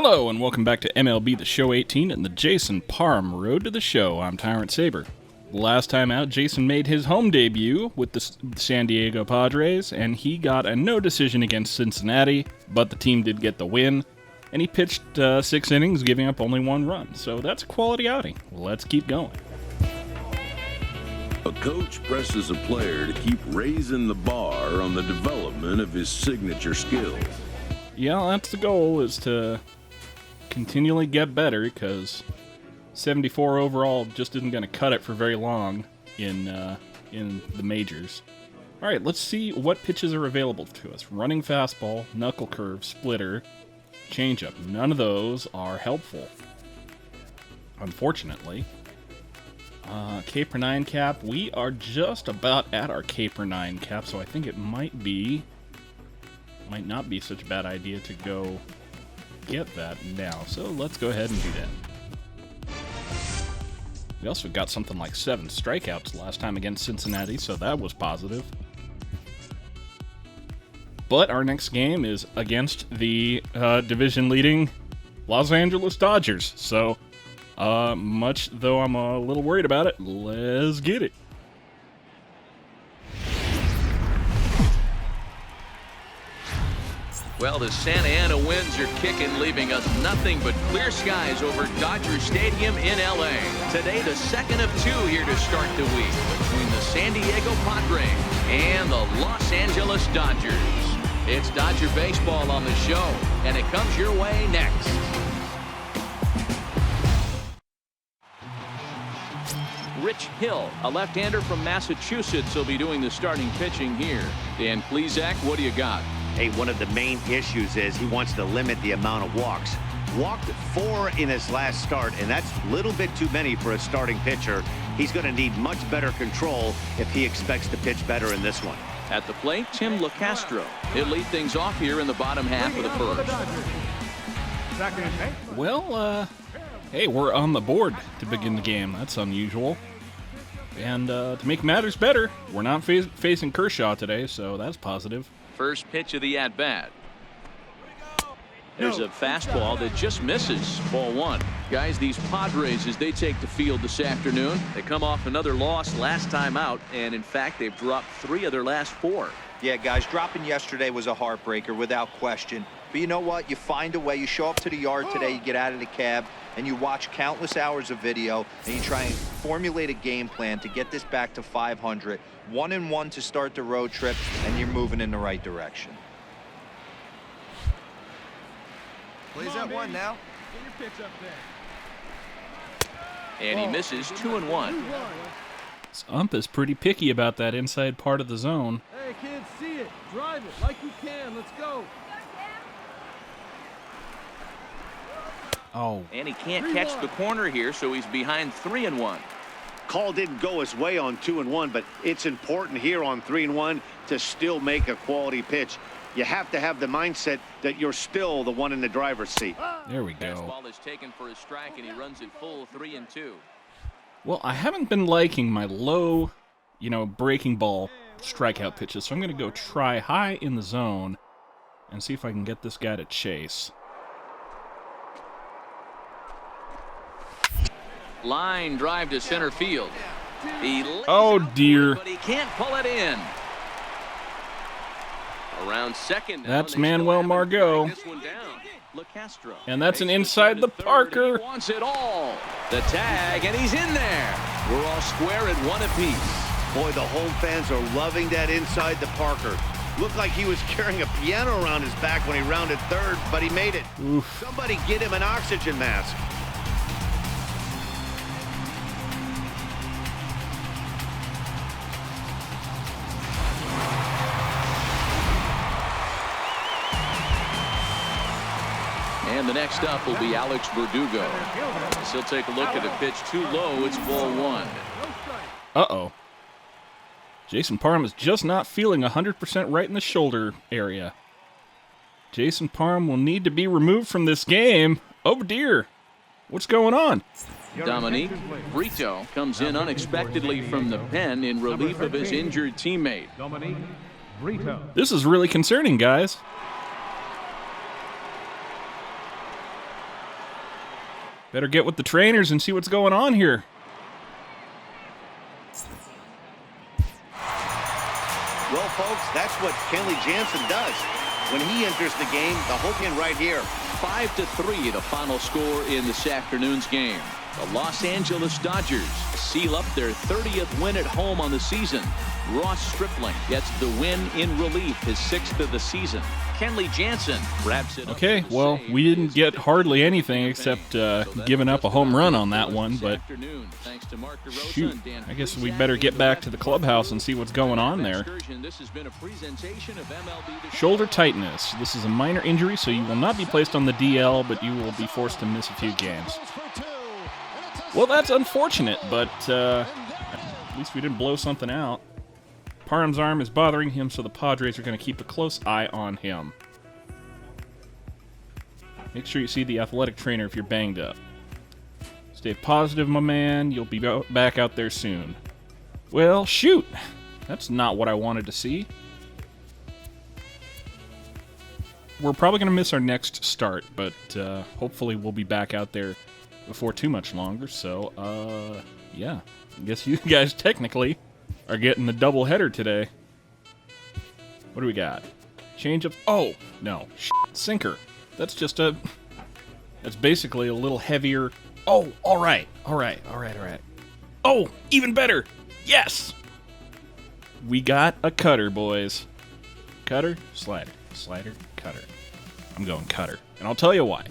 Hello, and welcome back to MLB The Show 18 and the Jason Parham Road to the Show. I'm Tyrant Saber. Last time out, Jason made his home debut with the San Diego Padres, and he got a no decision against Cincinnati, but the team did get the win, and he pitched 6 innings, giving up only 1 run. So that's a quality outing. Let's keep going. A coach presses a player to keep raising the bar on the development of his signature skills. Yeah, that's the goal, is to continually get better, because 74 overall just isn't going to cut it for very long in the majors. All right, let's see what pitches are available to us. Running fastball, knuckle curve, splitter, changeup. None of those are helpful, unfortunately. K per 9 cap. We are just about at our K per 9 cap, so I think it might not be such a bad idea to go get that now. So let's go ahead and do that. We also got something like 7 strikeouts last time against Cincinnati, so that was positive. But our next game is against the division-leading Los Angeles Dodgers. So, much though I'm a little worried about it, let's get it. Well, the Santa Ana winds are kicking, leaving us nothing but clear skies over Dodger Stadium in L.A. Today, the second of 2 here to start the week between the San Diego Padres and the Los Angeles Dodgers. It's Dodger baseball on the show, and it comes your way next. Rich Hill, a left-hander from Massachusetts, will be doing the starting pitching here. Dan Plesac, what do you got? Hey, one of the main issues is he wants to limit the amount of walks. Walked 4 in his last start, and that's a little bit too many for a starting pitcher. He's going to need much better control if he expects to pitch better in this one. At the plate, Tim LaCastro. He'll lead things off here in the bottom half of the first. Well, hey, we're on the board to begin the game. That's unusual. And to make matters better, we're not facing Kershaw today, so that's positive. First pitch of the at-bat. There's a fastball that just misses. Ball 1. Guys, these Padres, as they take the field this afternoon, they come off another loss last time out, and in fact, they've dropped 3 of their last 4. Yeah, guys, dropping yesterday was a heartbreaker without question. But you know what? You find a way. You show up to the yard today, you get out of the cab, and you watch countless hours of video, and you try and formulate a game plan to get this back to 500. 1-1 to start the road trip, and you're moving in the right direction. Plays that one now. Get your pitch up there. And he misses 2-1. This ump is pretty picky about that inside part of the zone. Hey, kids, see it. Drive it like you can. Let's go. Oh. And he can't catch the corner here, so he's behind 3-1. Call didn't go his way on 2-1, but it's important here on 3-1 to still make a quality pitch. You have to have the mindset that you're still the one in the driver's seat. There we go. Fastball is taken for a strike, and he runs it full 3-2. Well, I haven't been liking my low, breaking ball strikeout pitches, so I'm going to go try high in the zone and see if I can get this guy to chase. Line drive to center field. Oh, dear. But he can't pull it in. Around second. That's Manuel Margot. And that's an inside the Parker. He wants it all. The tag, and he's in there. We're all square at 1 apiece. Boy, the home fans are loving that inside the Parker. Looked like he was carrying a piano around his back when he rounded third, but he made it. Oof. Somebody get him an oxygen mask. And the next up will be Alex Verdugo. As he'll take a look at a pitch too low. It's ball 1. Uh-oh. Jason Parham is just not feeling 100% right in the shoulder area. Jason Parham will need to be removed from this game. Oh, dear. What's going on? Dominique Brito comes in unexpectedly from the pen in relief of his injured teammate. This is really concerning, guys. Better get with the trainers and see what's going on here. Well, folks, that's what Kenley Jansen does. When he enters the game, the whole game right here. 5-3, the final score in this afternoon's game. The Los Angeles Dodgers seal up their 30th win at home on the season. Ross Stripling gets the win in relief, his 6th of the season. Kenley Jansen wraps it up. Okay, well, we didn't get hardly anything except giving up a home run on that one, but shoot, I guess we better get back to the clubhouse and see what's going on there. Shoulder tightness. This is a minor injury, so you will not be placed on the DL, but you will be forced to miss a few games. Well, that's unfortunate, but at least we didn't blow something out. Parham's arm is bothering him, so the Padres are going to keep a close eye on him. Make sure you see the athletic trainer if you're banged up. Stay positive, my man. You'll be back out there soon. Well, shoot. That's not what I wanted to see. We're probably going to miss our next start, but hopefully we'll be back out there before too much longer. So, yeah. I guess you guys technically are getting the doubleheader today. What do we got? Change of... Oh, no. Sinker. That's just a... That's basically a little heavier... Oh, all right. Oh, even better. Yes! We got a cutter, boys. Cutter, slider. Slider, cutter. I'm going cutter. And I'll tell you why.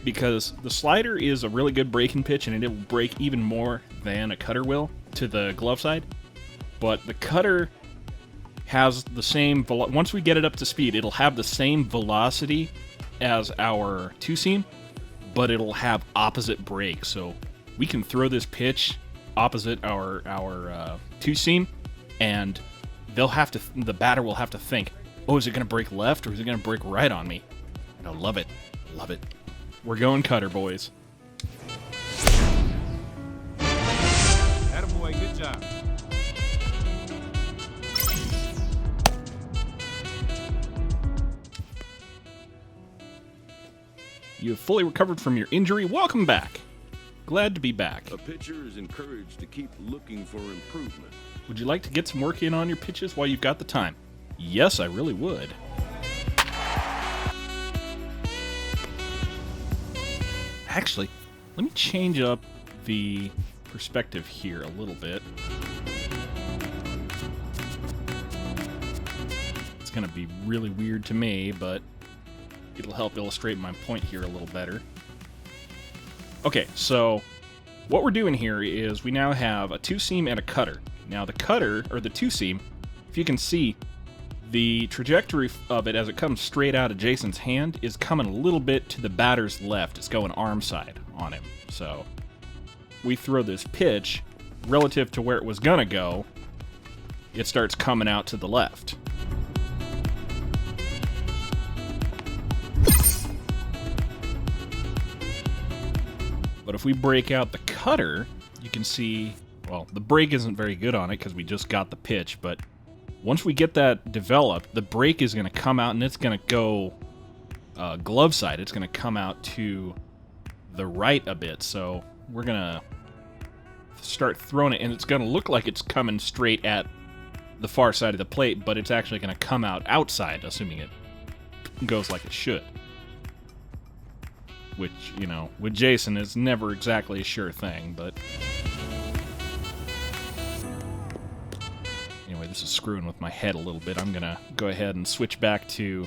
Because the slider is a really good breaking pitch, and it will break even more than a cutter will to the glove side. But the cutter has the same... Once we get it up to speed, it'll have the same velocity as our two-seam, but it'll have opposite break. So we can throw this pitch opposite our two-seam, and the batter will have to think, oh, is it going to break left or is it going to break right on me? And I love it. Love it. We're going cutter, boys. Attaboy, good job. You have fully recovered from your injury. Welcome back. Glad to be back. A pitcher is encouraged to keep looking for improvement. Would you like to get some work in on your pitches while you've got the time? Yes, I really would. Actually, let me change up the perspective here a little bit. It's going to be really weird to me, but it'll help illustrate my point here a little better. Okay, so what we're doing here is we now have a two-seam and a cutter. Now the cutter, or the two-seam, if you can see, the trajectory of it as it comes straight out of Jason's hand is coming a little bit to the batter's left. It's going arm side on him. So we throw this pitch relative to where it was going to go, it starts coming out to the left. But if we break out the cutter, you can see, well, the break isn't very good on it because we just got the pitch, but once we get that developed, the break is going to come out and it's going to go glove side. It's going to come out to the right a bit. So we're going to start throwing it, and it's going to look like it's coming straight at the far side of the plate, but it's actually going to come out outside, assuming it goes like it should. Which, you know, with Jason is never exactly a sure thing, but... Anyway, this is screwing with my head a little bit. I'm going to go ahead and switch back to...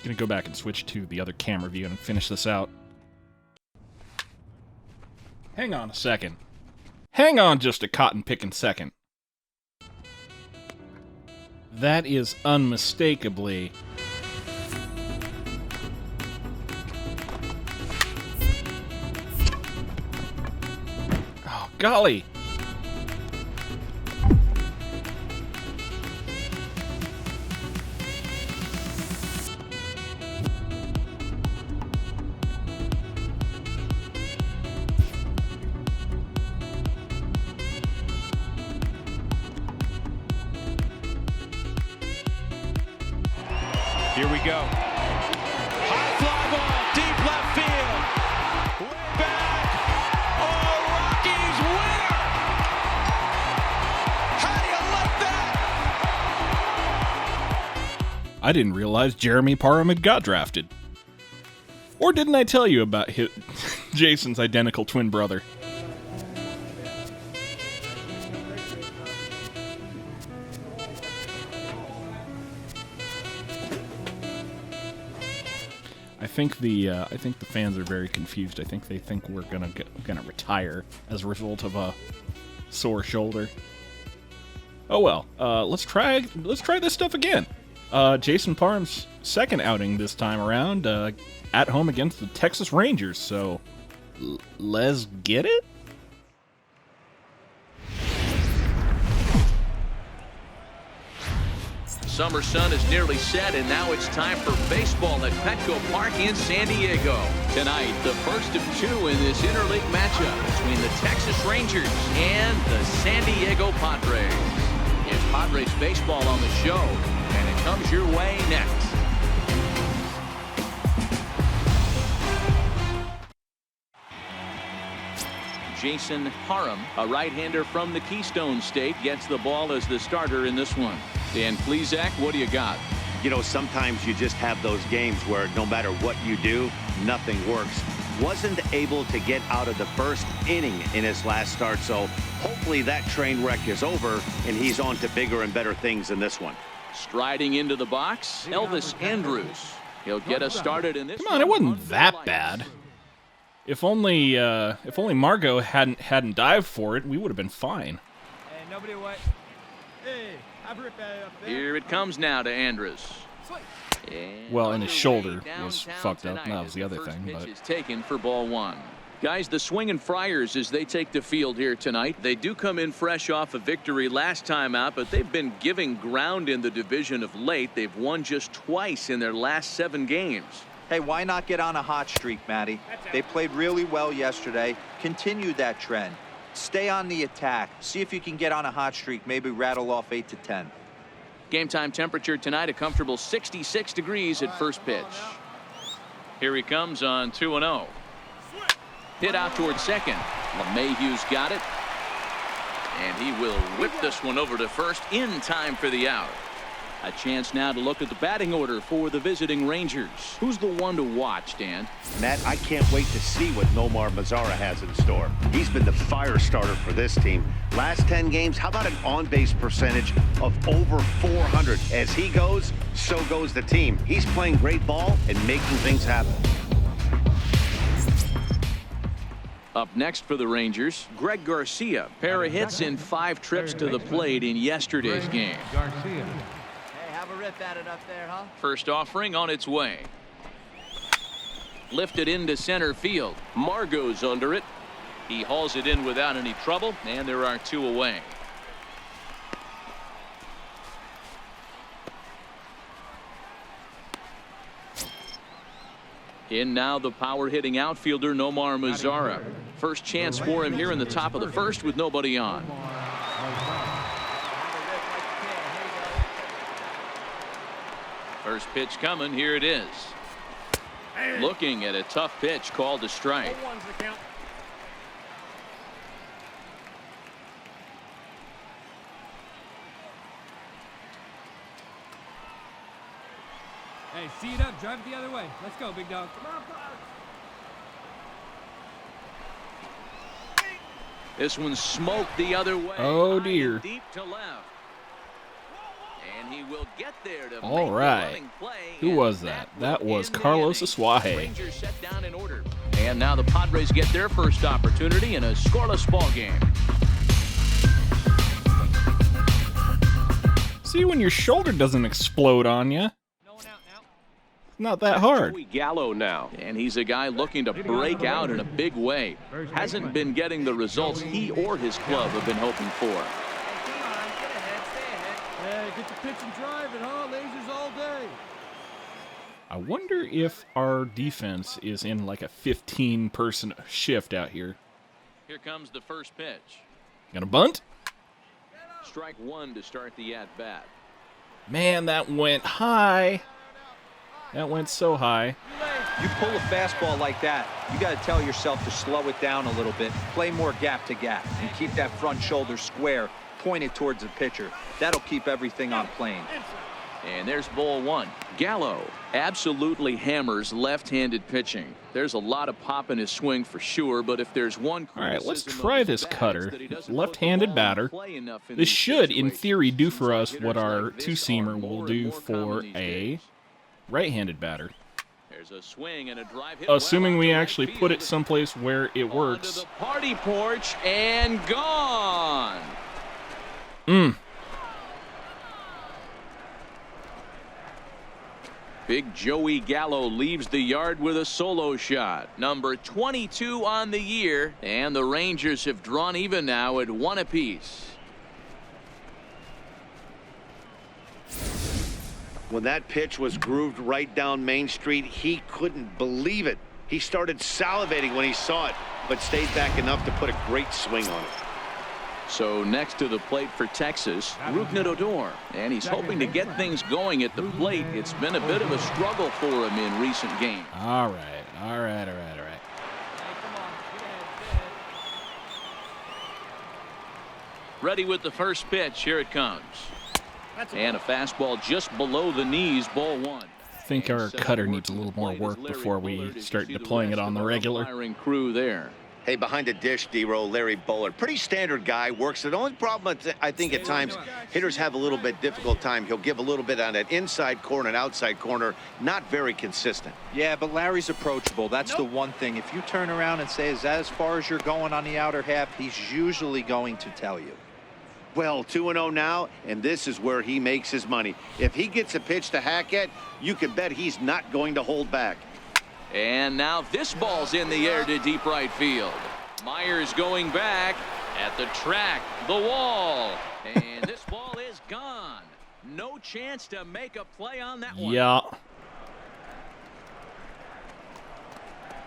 Going to go back and switch to the other camera view and finish this out. Hang on a second. Hang on just a cotton-picking second. That is unmistakably... Oh, golly! Here we go. High fly ball, deep left field. I didn't realize Jeremy Parham had got drafted. Or didn't I tell you about Jason's identical twin brother? I think the fans are very confused. I think they think we're gonna retire as a result of a sore shoulder. Oh well. Let's try this stuff again. Jason Parham's second outing this time around, at home against the Texas Rangers. So let's get it. Summer sun is nearly set, and now it's time for baseball at Petco Park in San Diego. Tonight, the first of two in this interleague matchup between the Texas Rangers and the San Diego Padres. It's Padres baseball on the show, and it comes your way next. Jason Parham, a right-hander from the Keystone State, gets the ball as the starter in this one. Dan Plesac, what do you got? You know, sometimes you just have those games where no matter what you do, nothing works. Wasn't able to get out of the first inning in his last start, so hopefully that train wreck is over and he's on to bigger and better things in this one. Striding into the box, Elvis Andrews. He'll get us started in this. Come on, it wasn't that bad. If only Margot hadn't dived for it, we would have been fine. Hey, nobody away. Hey, have Rip up there. Here it comes now to Andrews. Well, and his shoulder was fucked up. That was the other thing. But is taken for ball one. Guys, the Swinging Friars, as they take the field here tonight, they do come in fresh off a victory last time out, but they've been giving ground in the division of late. They've won just twice in their last 7 games. Hey, why not get on a hot streak, Matty? They played really well yesterday. Continue that trend. Stay on the attack. See if you can get on a hot streak. Maybe rattle off 8 to 10. Game time temperature tonight, a comfortable 66 degrees at first pitch. Here he comes on 2-0. Hit out towards second. LeMahieu's got it. And he will whip this one over to first in time for the out. A chance now to look at the batting order for the visiting Rangers. Who's the one to watch, Dan? Matt, I can't wait to see what Nomar Mazara has in store. He's been the fire starter for this team. Last 10 games, how about an on-base percentage of over 400? As he goes, so goes the team. He's playing great ball and making things happen. Up next for the Rangers, Greg Garcia. Pair of hits in 5 trips to the plate in yesterday's game. Garcia. Have a rip at it up there, huh? First offering on its way. Lifted into center field. Margot's under it. He hauls it in without any trouble, and there are 2 away. In now the power-hitting outfielder Nomar Mazara. First chance for him here in the top of the first with nobody on. First pitch coming. Here it is. Looking at a tough pitch called a strike. Hey, see it up. Drive it the other way. Let's go, big dog. Come on, This one's smoked the other way. Oh dear. Deep to left. And he will get there to all right. Who was that? That was Carlos Asuaje. Rangers set down in order. And now the Padres get their first opportunity in a scoreless ball game. See, when your shoulder doesn't explode on you, not that hard. Joey Gallo now, and he's a guy looking to break out in a big way. Hasn't been getting the results he or his club have been hoping for. Hey, get the pitch and drive it, huh? Lasers all day. I wonder if our defense is in like a 15-person shift out here. Here comes the first pitch. Gonna bunt? Strike 1 to start the at-bat. Man, that went high. That went so high. You pull a fastball like that, you got to tell yourself to slow it down a little bit, play more gap to gap, and keep that front shoulder square pointed towards the pitcher. That'll keep everything on plane. And there's ball one. Gallo absolutely hammers left-handed pitching. There's a lot of pop in his swing for sure, but if there's one All right, let's criticism try of this his cutter. bat, it's that he doesn't Left-handed put the ball in batter. play enough in This these should, in situations. theory, do for us Hitters what our like this two-seamer are will more do and more for common these a days. right-handed batter. There's a swing and a drive hit Assuming well we out to actually right put it field. someplace where it Onto works. the party porch and gone. Big Joey Gallo leaves the yard with a solo shot. Number 22 on the year, and the Rangers have drawn even now at 1 apiece. When that pitch was grooved right down Main Street, he couldn't believe it. He started salivating when he saw it, but stayed back enough to put a great swing on it. So next to the plate for Texas, Rougned Odor, and he's hoping to get things going at the plate. It's been a bit of a struggle for him in recent games. All right. Ready with the first pitch. Here it comes. And a fastball just below the knees, ball one. I think our cutter needs a little more work before we start deploying it on the regular. Firing crew there. Hey, behind the dish, D-Row, Larry Bullard. Pretty standard guy, works. The only problem I think at times hitters have a little bit difficult time. He'll give a little bit on that inside corner and outside corner. Not very consistent. Yeah, but Larry's approachable. That's the one thing. If you turn around and say, is that as far as you're going on the outer half, he's usually going to tell you. Well, 2-0 now, and this is where he makes his money. If he gets a pitch to hack at, you can bet he's not going to hold back. And now this ball's in the air to deep right field. Myers going back at the track, the wall. And this ball is gone. No chance to make a play on that one. Yeah.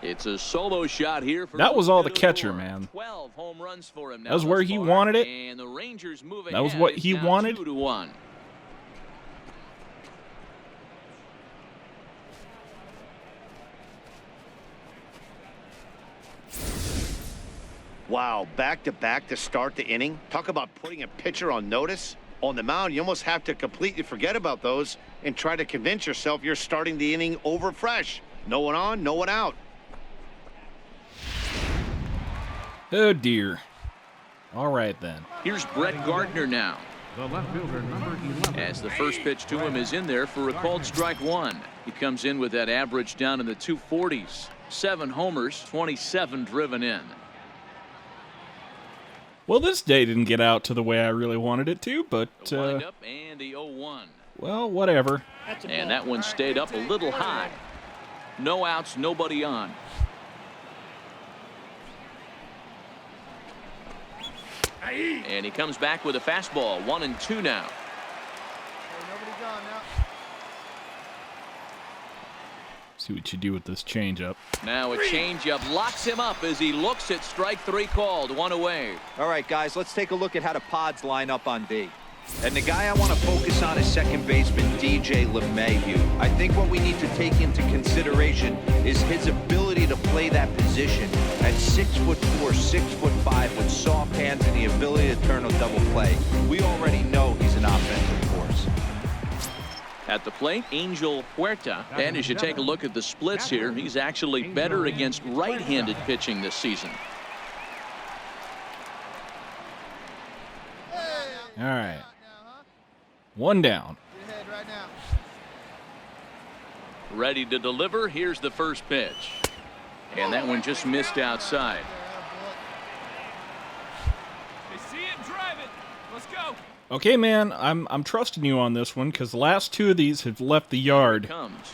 It's a solo shot here for That was all the Rougned catcher, Odor. man. 12 home runs for him now. That was where thus he far. wanted it. And the Rangers move That was ahead. what It's he now wanted. 2-1. Wow, back-to-back to start the inning. Talk about putting a pitcher on notice. On the mound, you almost have to completely forget about those and try to convince yourself you're starting the inning over fresh. No one on, no one out. Oh, dear. All right, then. Here's Brett Gardner now. The left fielder, number 11. As the first pitch to him is in there for a called strike one. He comes in with that average down in the 240s. 7 homers, 27 driven in. Well, this day didn't get out to the way I really wanted it to, but, The windup and the 0-1. well, whatever. And that one stayed up a little high. No outs, nobody on. And he comes back with a fastball. 1-2 now. See what you do with this changeup. Now a changeup locks him up as he looks at strike 3 called. 1 away. All right, guys, let's take a look at how the Pods line up on D. And the guy I want to focus on is second baseman DJ LeMahieu. I think what we need to take into consideration is his ability to play that position at 6'4", 6'5", with soft hands and the ability to turn a double play. We already know he's an offensive force. At the plate, Angel Huerta. And as you take a look at the splits here, he's actually better against right-handed pitching this season. All right. One down. Ready to deliver. Here's the first pitch. And that one just missed outside. They see it, drive it. Let's go. Okay, man, I'm trusting you on this one because the last 2 of these have left the yard. Comes.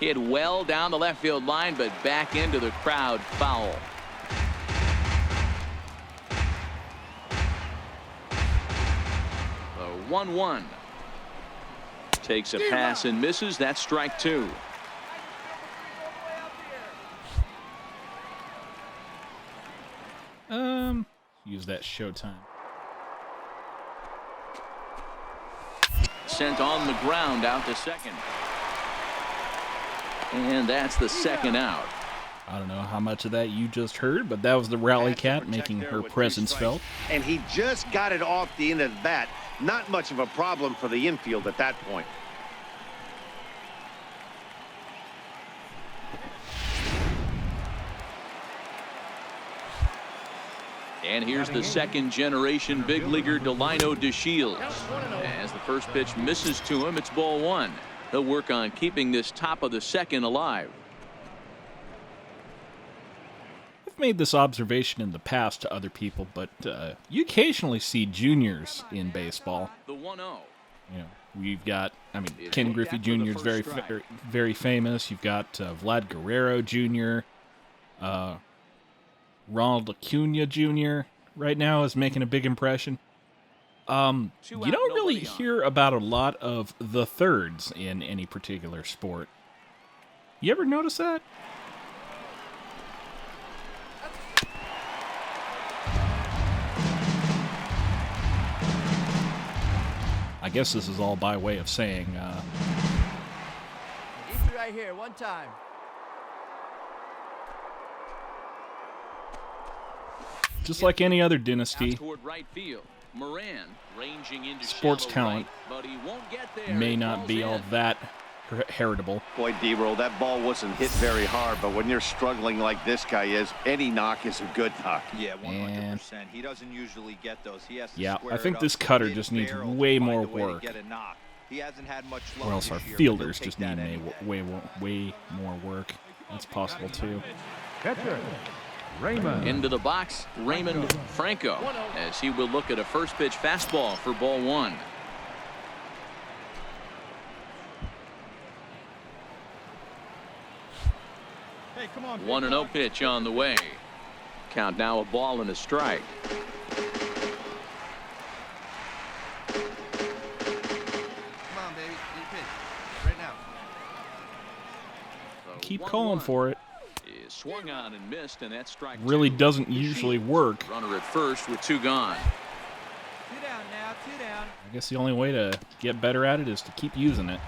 Hit well down the left field line, but back into the crowd, foul. The 1-1. Takes a pass and misses. That's strike 2. Use that showtime. Sent on the ground out to second. And that's the second out. I don't know how much of that you just heard, but that was the rally cat making her presence felt. And he just got it off the end of the bat. Not much of a problem for the infield at that point. And here's the second-generation big leaguer Delino DeShields. As the first pitch misses to him, it's ball one. He'll work on keeping this top of the second alive. I've made this observation in the past to other people, but you occasionally see juniors in baseball. The 1-0. You know, we've got, Ken Griffey Jr. is very famous. You've got Vlad Guerrero Jr., Ronald Acuna Jr. right now is making a big impression. You don't really hear about a lot of the thirds in any particular sport. You ever notice that? I guess this is all by way of saying, Keep it right here, one time. just like any other dynasty, Toward right field. Moran ranging into sports shallow talent right, but he won't get there. may It not falls be in. all that heritable. Boy, D-Roll, that ball wasn't hit very hard, but when you're struggling like this guy is, any knock is a good knock. Yeah, 100%. And- He doesn't usually get those. He has to Yeah, square I think it this up with cutter a big just needs barrel to way find more a way to work. get a knock. He hasn't had much luck Or else our this year, but fielders he'll just take need that any day. way more work. That's possible too. Catcher, Raymond. Into the box, Raymond Franco, as he will look at a first pitch fastball for ball one. Hey, come on. 1-0 pitch on the way. Count now a ball and a strike. Come on, baby. You pitch. Right now. Keep calling for it. Is swung on and missed, and that strike Really two. doesn't usually work. Runner at first with two gone. 2 down now, 2 down. I guess the only way to get better at it is to keep using it.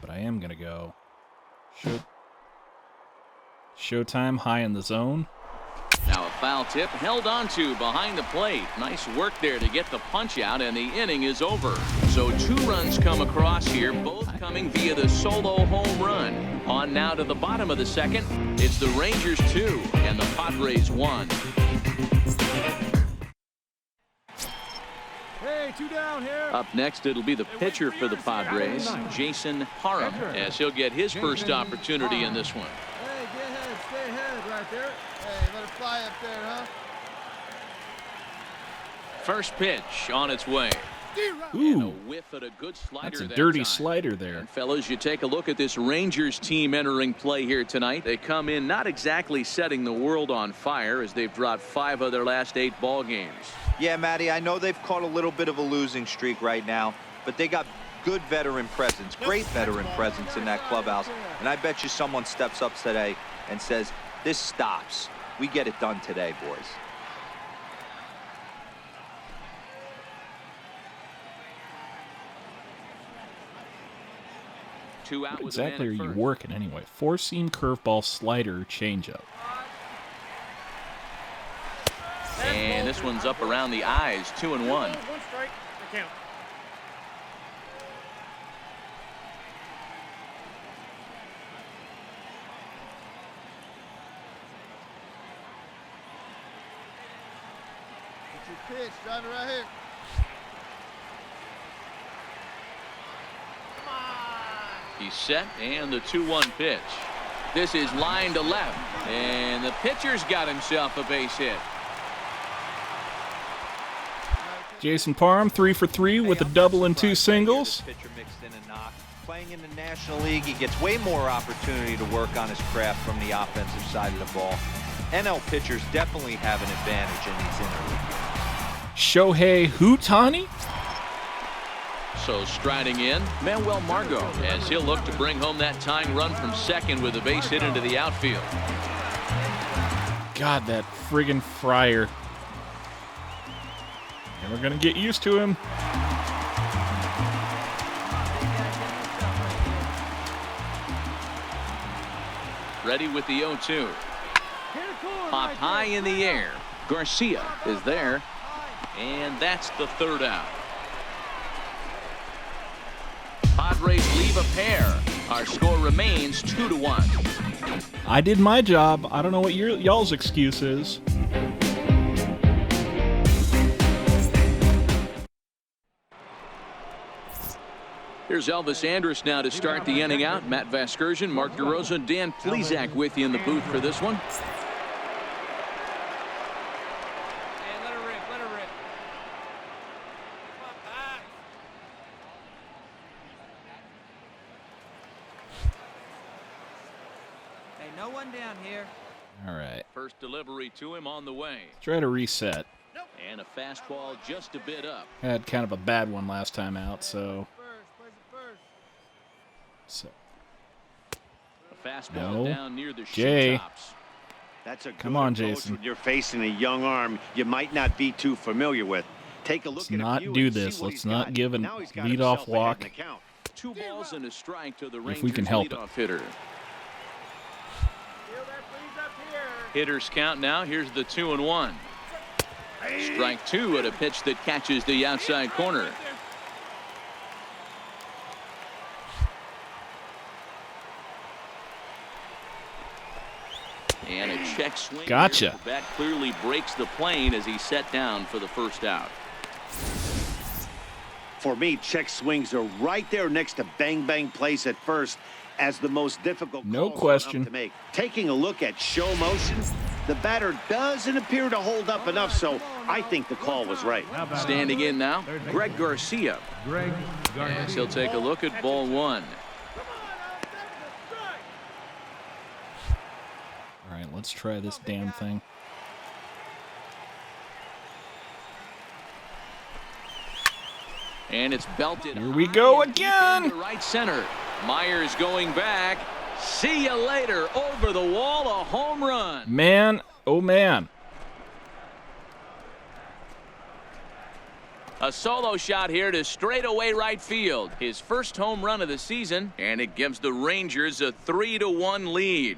But I am going to go Showtime high in the zone. Now a foul tip held onto behind the plate. Nice work there to get the punch out, and the inning is over. So 2 runs come across here, both coming via the solo home run. On now to the bottom of the second. It's the Rangers 2 and the Padres 1. Hey, 2 down here. Up next, it'll be the pitcher for the Padres, Jason Parham, as he'll get his first opportunity in this one. Hey, get ahead. Stay ahead right there. Hey, let it fly up there, huh? First pitch on its way. And a Ooh, whiff at a good slider. that's a that dirty time. slider there. And fellas, you take a look at this Rangers team entering play here tonight. They come in not exactly setting the world on fire, as they've dropped 5 of their last 8 ball games. Yeah, Matty, I know they've caught a little bit of a losing streak right now, but they got good veteran presence, great veteran presence in that clubhouse. And I bet you someone steps up today and says, this stops. We get it done today, boys. Two out What with a man exactly at are you first. working anyway? 4-seam curveball, slider, changeup. And this one's up around the eyes, 2-1. 1 strike. The count. Get your pitch. Drive it right here. He's set, and the 2-1 pitch. This is line to left, and the pitcher's got himself a base hit. Jason Parham, 3 for 3 with a double and 2 singles. Pitcher mixed in a knock. Playing in the National League, he gets way more opportunity to work on his craft from the offensive side of the ball. NL pitchers definitely have an advantage in these interleague. Shohei Ohtani? So striding in, Manuel Margot, as he'll look to bring home that tying run from second with a base hit into the outfield. God, that friggin' Fryer. Never gonna get used to him. Ready with the 0-2. Pop high in the air. Garcia is there. And that's the third out. Padres leave a pair. Our score remains 2-1. I did my job. I don't know what y'all's excuse is. Here's Elvis Andrus now to start the inning out. Matt Vasgersian, Mark DeRosa, and Dan Plesac with you in the booth for this one. No one down here. All right. First delivery to him on the way. Try to reset. And a fastball just a bit up. Had kind of a bad one last time out, so. A fastball down near the Jay. tops. That's a good Come on, approach Jason. when you're facing a young arm you might not be too familiar with. Take a look Let's at not a view do and see this. what Let's he's not got. give a Now he's got leadoff himself ahead in walk. the count. 2 balls and a strike to the If Rangers we can help it. leadoff hitter. Hitters count now. Here's the 2-1. Strike 2 at a pitch that catches the outside corner. And a check swing. Gotcha. Here. The bat clearly breaks the plane as he set down for the first out. For me, check swings are right there next to bang bang plays at first as the most difficult No calls question. to make. Taking a look at show motion, the batter doesn't appear to hold up enough, so I think the call was right. Standing in now, Greg Garcia. As he'll take a look at ball 1. All right, let's try this damn thing. And it's belted. Here we go high and deep again. into right center. Myers going back. See you later. Over the wall, a home run. Man, oh man. A solo shot here to straightaway right field. His first home run of the season, and it gives the Rangers a 3-1 lead.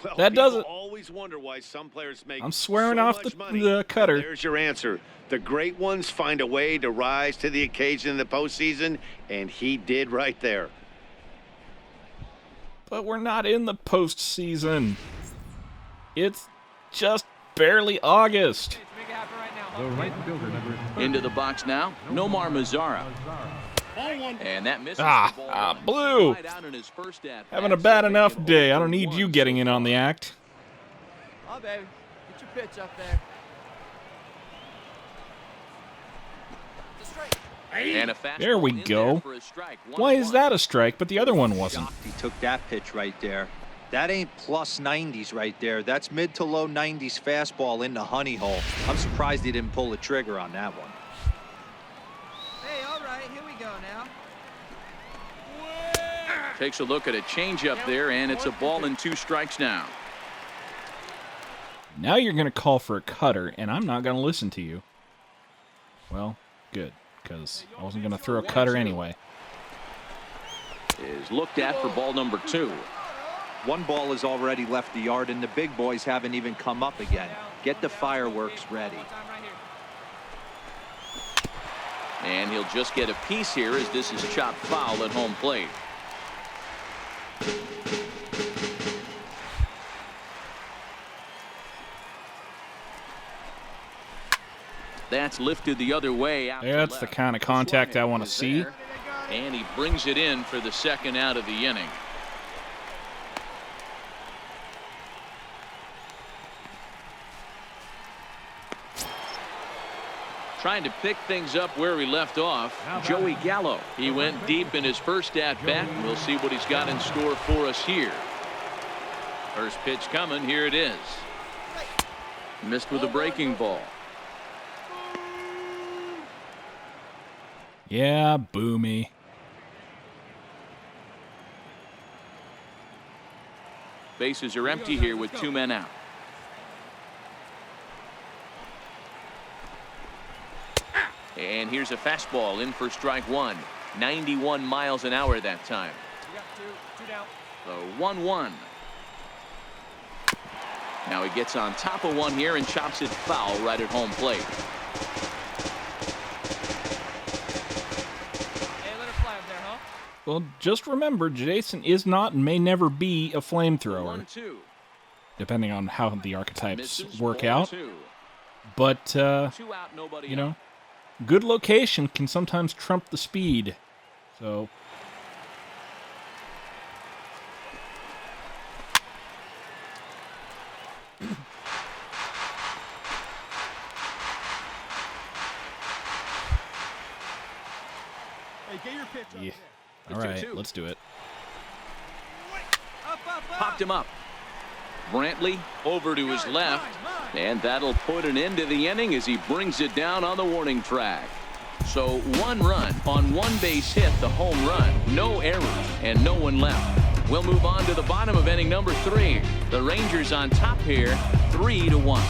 Well, That people doesn't- always wonder why some players make I'm swearing so off much the money. cutter. There's your answer. The great ones find a way to rise to the occasion in the postseason, and he did right there. But we're not in the postseason. It's just barely August. Into the box now, Nomar Mazara. And that misses the ball. Blue. Right out in his first at-bat. Having a bad enough day. I don't need you getting in on the act. Oh, baby. Get your pitch up there. And a fastball There we in go. there for a strike. Why is 1-1. that a strike, but the other one wasn't? He took that pitch right there. That ain't plus 90s right there. That's mid to low 90s fastball in the honey hole. I'm surprised he didn't pull the trigger on that one. Hey, all right. Here we go now. Takes a look at a changeup there, and it's a ball and 2 strikes now. Now you're going to call for a cutter, and I'm not going to listen to you. Well, good, because I wasn't going to throw a cutter anyway. Is looked at for ball number 2. One ball has already left the yard, and the big boys haven't even come up again. Get the fireworks ready. And he'll just get a piece here as this is chopped foul at home plate. That's lifted the other way out. That's to the left. kind of contact I want to Is see. there, and he brings it in for the second out of the inning. Trying to pick things up where we left off, Joey Gallo. He went deep in his first at-bat, and we'll see what he's got in store for us here. First pitch coming, here it is. Missed with a breaking ball. Yeah, boo me. Bases are empty here with 2 men out. And here's a fastball in for strike one. 91 miles an hour that time. You got two down. The 1-1. Now he gets on top of one here and chops it foul right at home plate. Hey, let it fly up there, huh? Well, just remember, Jason is not and may never be a flamethrower, 1-2. depending on how the archetypes Misses, work out. 1-2. But, 2 out, nobody you out. know, good location can sometimes trump the speed. So, Hey, get your pitch up yeah. there. All right, 2-2. let's do it. Up, up. Popped him up. Brantley over to his left. And that'll put an end to the inning as he brings it down on the warning track. So 1 run on 1 base hit, the home run. No errors and no one left. We'll move on to the bottom of inning number 3. The Rangers on top here, 3-1.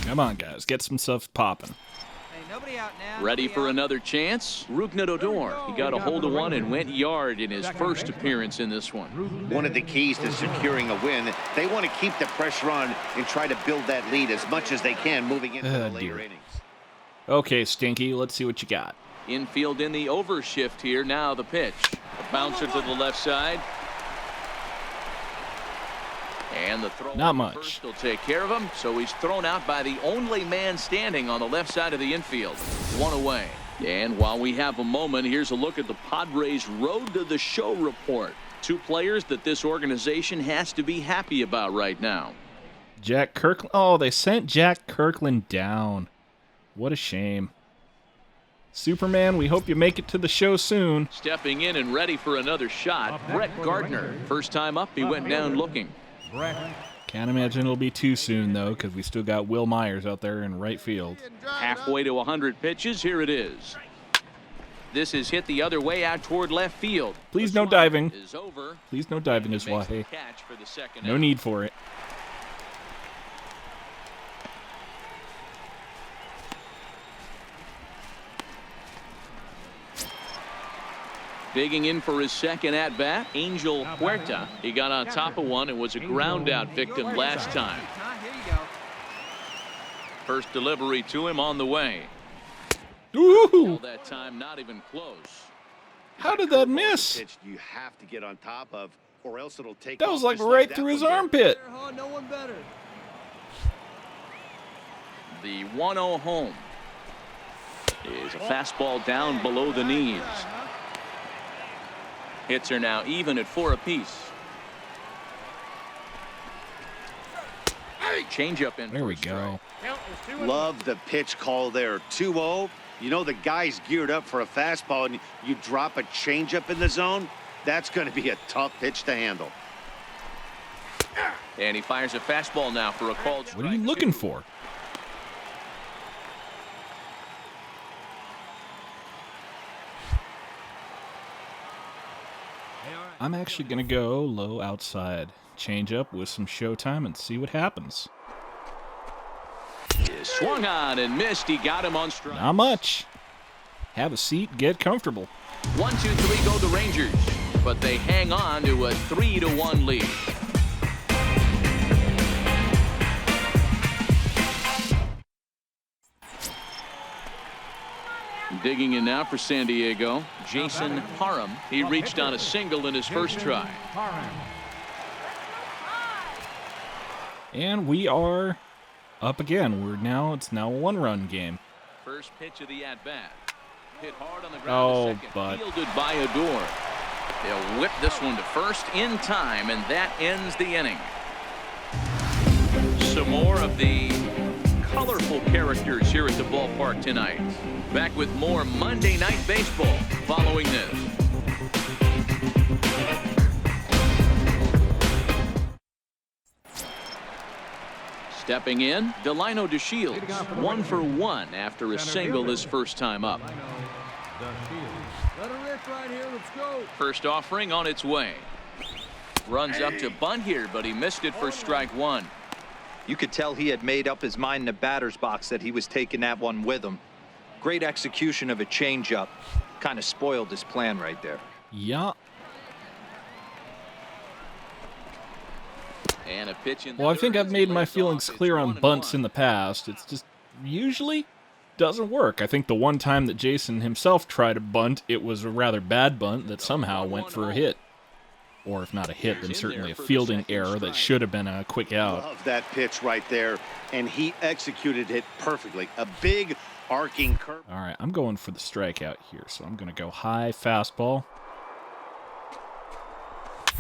Come on, guys, get some stuff popping. Hey, nobody out now. Ready nobody for out. another chance? Rugnet Odor. He got a hold of one and went yard in his first appearance in this one. One of the keys to securing a win, they want to keep the pressure on and try to build that lead as much as they can moving into the later dear. innings. Okay, Stinky, let's see what you got. Infield in the overshift here. Now the pitch. A bouncer to the left side. And the throw Not on much. first will take care of him. So he's thrown out by the only man standing on the left side of the infield. 1 away. And while we have a moment, here's a look at the Padres Road to the Show report. 2 players that this organization has to be happy about right now. Jack Kirkland. Oh, they sent Jack Kirkland down. What a shame. Superman, we hope you make it to the show soon. Stepping in and ready for another shot, Brett Gardner. First time up, he went down looking. Can't imagine it'll be too soon, though, because we still got Will Myers out there in right field. Halfway to 100 pitches, here it is. This is hit the other way out toward left field. Please The no swing diving. Is over. Please no diving, Makes the Iswahe. catch for the second No out. need for it. Digging in for his second at-bat, Angel Huerta. He got on top of one and was a ground-out victim last time. Huh? Here you go. First delivery to him on the way. Ooh! That time not even close. How did that miss? Pitch you have to get on top of, or else it'll take That off was like just right that through his one did. armpit. There, huh? No one better. The 1-0 home is a fastball down below the knees. Hits are now even at 4 apiece. Changeup in. There we for a strike. go. Love the pitch call there. 2-0. You know the guy's geared up for a fastball, and you drop a changeup in the zone. That's going to be a tough pitch to handle. And he fires a fastball now for a called strike. What are you looking for? I'm actually going to go low outside. Change up with some showtime and see what happens. Is swung on and missed. He got him on strike. Not much. Have a seat, get comfortable. 1-2-3 go the Rangers, but they hang on to a 3-1 lead. Digging in now for San Diego, Jason Parham. He reached on a single in his first try. And we are up again. It's now a 1-run game. First pitch of the at-bat. Hit hard on the ground Oh, to second. but Fielded by Odor. They'll whip this one to first in time, and that ends the inning. Some more of the colorful characters here at the ballpark tonight. Back with more Monday Night Baseball following this. Stepping in, Delino DeShields, 1 for 1 after a single his first time up. Let her rip right here. Let's go. First offering on its way. Runs up to bunt here, but he missed it for strike 1. You could tell he had made up his mind in the batter's box that he was taking that one with him. Great execution of a changeup. Kind of spoiled his plan right there. Yeah. And a pitch in Well, I think I've made my feelings off. clear It's on 1-1. bunts in the past. It's just usually doesn't work. I think the one time that Jason himself tried a bunt, it was a rather bad bunt that somehow went for a hit. Or if not a hit, then certainly a fielding error that should have been a quick out. Love that pitch right there, and he executed it perfectly. A big arcing curve. All right, I'm going for the strikeout here, so I'm going to go high fastball.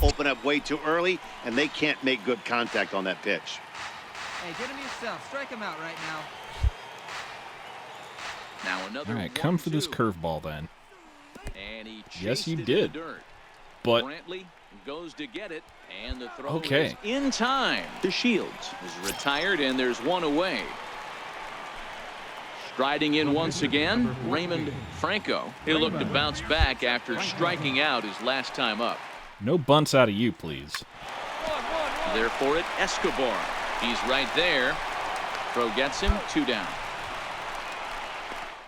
Open up way too early, and they can't make good contact on that pitch. Hey, get him yourself. Strike him out right now. Now another All right, come for this 1-2. curveball then. And he Yes, you chased it in did. the dirt. But Brantley goes to get it, and the throw Okay. is in time. The Shields is retired, and there's one away. Striding in once again, Raymond Franco. He'll look to bounce back after striking out his last time up. no bunts out of you, please. There for it, Escobar. He's right there. Throw gets him, 2 down.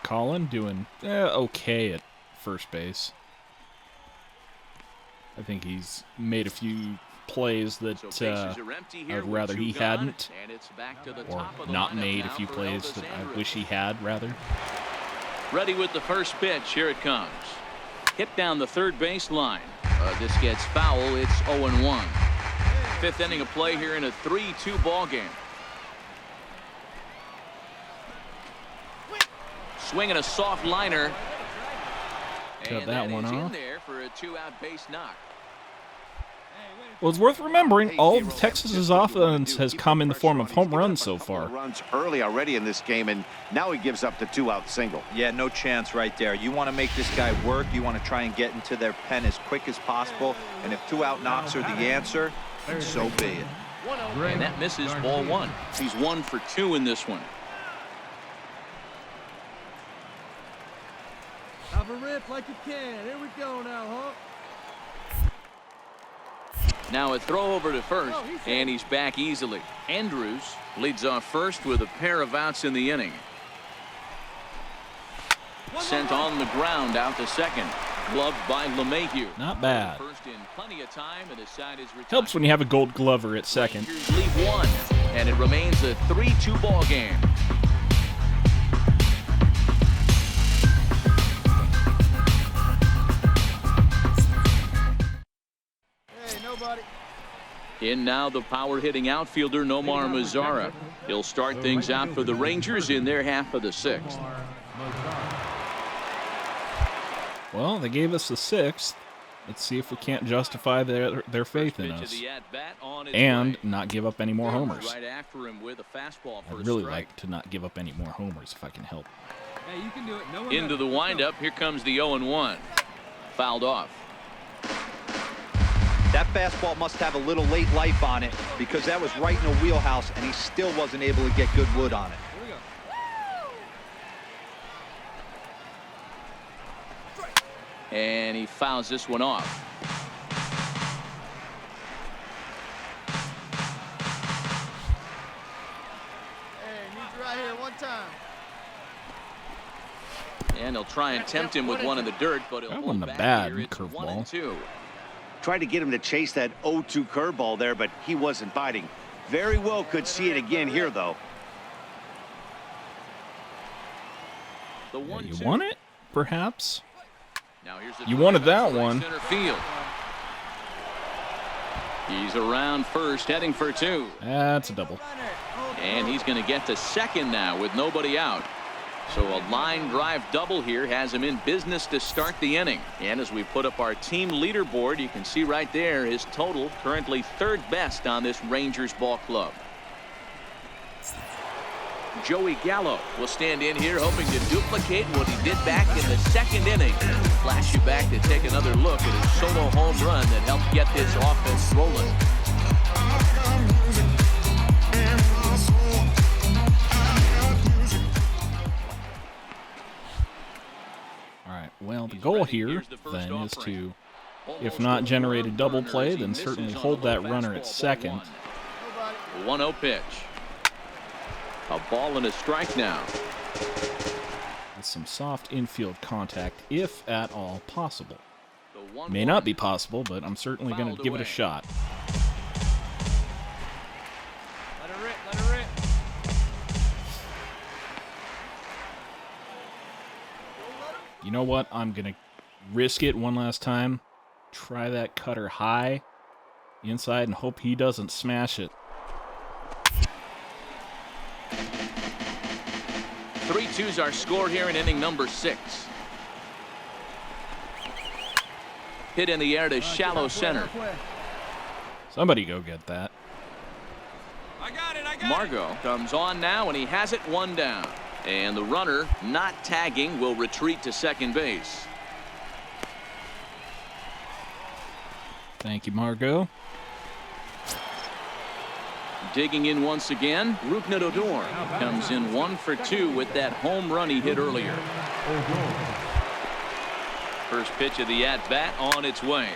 Colin doing okay at first base. I think he's made a few plays that So bases are empty here I'd with rather 2 he gone, hadn't, and it's back to the or top of the not lineup made a now few for plays Elvis that I Andrus. wish he had, rather. Ready with the first pitch. Here it comes. Hit down the third base line. This gets foul. It's 0-1. Fifth inning of play here in a 3-2 ball game. Swinging a soft liner. Cut And that one is off. in there for a 2-out base knock. Well, it's worth remembering, all of Texas's offense has come in the form of home runs so far. Runs early already in this game, and now he gives up the 2-out single. Yeah, no chance right there. You want to make this guy work. You want to try and get into their pen as quick as possible. And if 2-out knocks are the answer, then so be it. And that misses, ball 1. He's 1 for 2 in this one. Have a rip like you can. Here we go now, huh? Now a throw over to first, and he's back easily. Andrews leads off first with a pair of outs in the inning. Sent on the ground out to second. Gloved by LeMahieu. Not bad. First in plenty of time, and his side is retired. Helps when you have a gold glover at second. Rangers leave 1, and it remains a 3-2 ball game. Hey, nobody. In now the power-hitting outfielder Nomar Mazara. He'll start things out for the Rangers in their half of the 6th. Well, they gave us the 6th. Let's see if we can't justify their faith in Pitch of us the at-bat on its and way. not give up any more homers. Right after him with a fastball for a I'd really strike. like to not give up any more homers if I can help. Hey, you can do it. No one Into else. the windup. Here comes the 0-1. Fouled off. That fastball must have a little late life on it because that was right in the wheelhouse, and he still wasn't able to get good wood on it. Here we go. And he fouls this one off. Hey, need you right here one time. And he'll try and tempt him with one in the dirt, but he'll That hold wasn't a back bad here. It's curveball. 1-2. Tried to get him to chase that 0-2 curveball there, but he wasn't biting. Very well could see it again here, though. The Yeah, you 1-2. want it? Perhaps? Now here's the You drive wanted out that to right one. Center field. He's around first, heading for 2. That's a double. And he's going to get to second now with nobody out. So a line drive double here has him in business to start the inning. And as we put up our team leaderboard, you can see right there his total, currently 3rd best on this Rangers ball club. Joey Gallo will stand in here hoping to duplicate what he did back in the 2nd inning. Flash you back to take another look at his solo home run that helped get this offense rolling. All right, well, the goal here, then, is to, if not generate a double play, then certainly hold that runner at second. Nobody. 1-0 pitch. A ball and a strike now. With some soft infield contact, if at all possible. The 1-1. May not be possible, but I'm certainly going to give it a shot. Let her rip, let her rip. You know what? I'm going to risk it one last time. Try that cutter high inside and hope he doesn't smash it. 3-2's our score here in inning number 6. Hit in the air to shallow center. Somebody go get that. I got it. Margot comes on now, and he has it 1 down. And the runner, not tagging, will retreat to second base. Thank you, Margot. Digging in once again, Rougned Odor comes in 1 for 2 with that home run he hit earlier. First pitch of the at-bat on its way.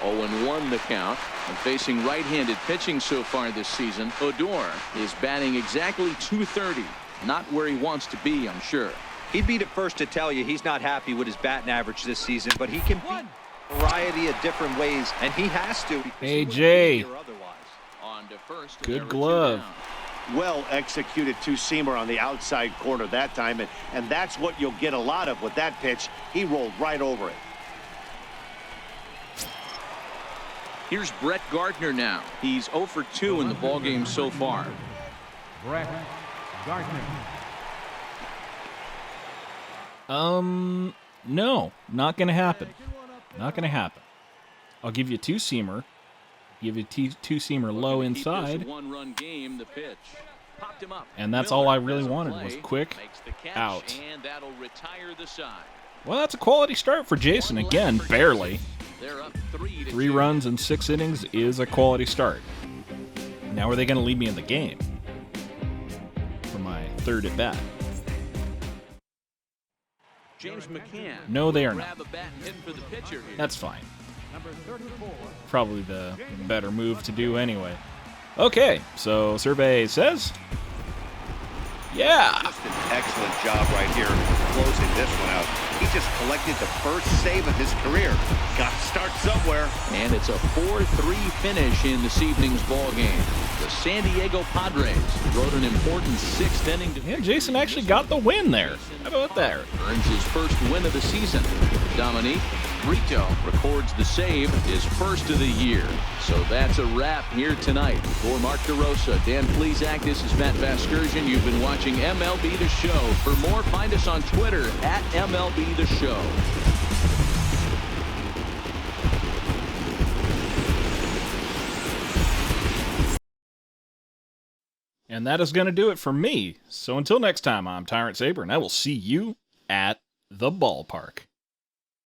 0-1 the count. And facing right-handed pitching so far this season, Odor is batting exactly .230. Not where he wants to be, I'm sure. He'd be the first to tell you he's not happy with his batting average this season, but he can beat a variety of different ways, and he has to. Hey, Jay. On to first. Good glove. Well executed two-seamer on the outside corner that time, and that's what you'll get a lot of with that pitch. He rolled right over it. Here's Brett Gardner now. He's 0 for 2 in the ballgame so far. Brett Gardner. No, not gonna happen. Not gonna happen. I'll give you a two-seamer. Give you a two-seamer low inside. One-run game, the pitch. Popped him up. And that's all I really wanted was quick out. And that'll retire the side. Well, that's a quality start for Jason. Again, barely. They're up 3-2. 3 runs in 6 innings is a quality start. Now are they going to lead me in the game for my 3rd at bat? James McCann. No, they are not. Grab a bat and hit for the pitcher here. That's fine. Probably the better move to do anyway. Okay, so survey says, yeah. Just an excellent job right here closing this one out. He just collected the first save of his career. Got to start somewhere. And it's a 4-3 finish in this evening's ball game. The San Diego Padres wrote an important 6th inning. Yeah, Jason actually got the win there. How about that? Earns his first win of the season. Dominique Brito records the save, his first of the year. So that's a wrap here tonight. For Mark DeRosa, Dan Plesac, this is Matt Vasgersian. You've been watching MLB The Show. For more, find us on Twitter at MLB The Show. And that is going to do it for me. So until next time, I'm Tyrant Saber, and I will see you at the ballpark.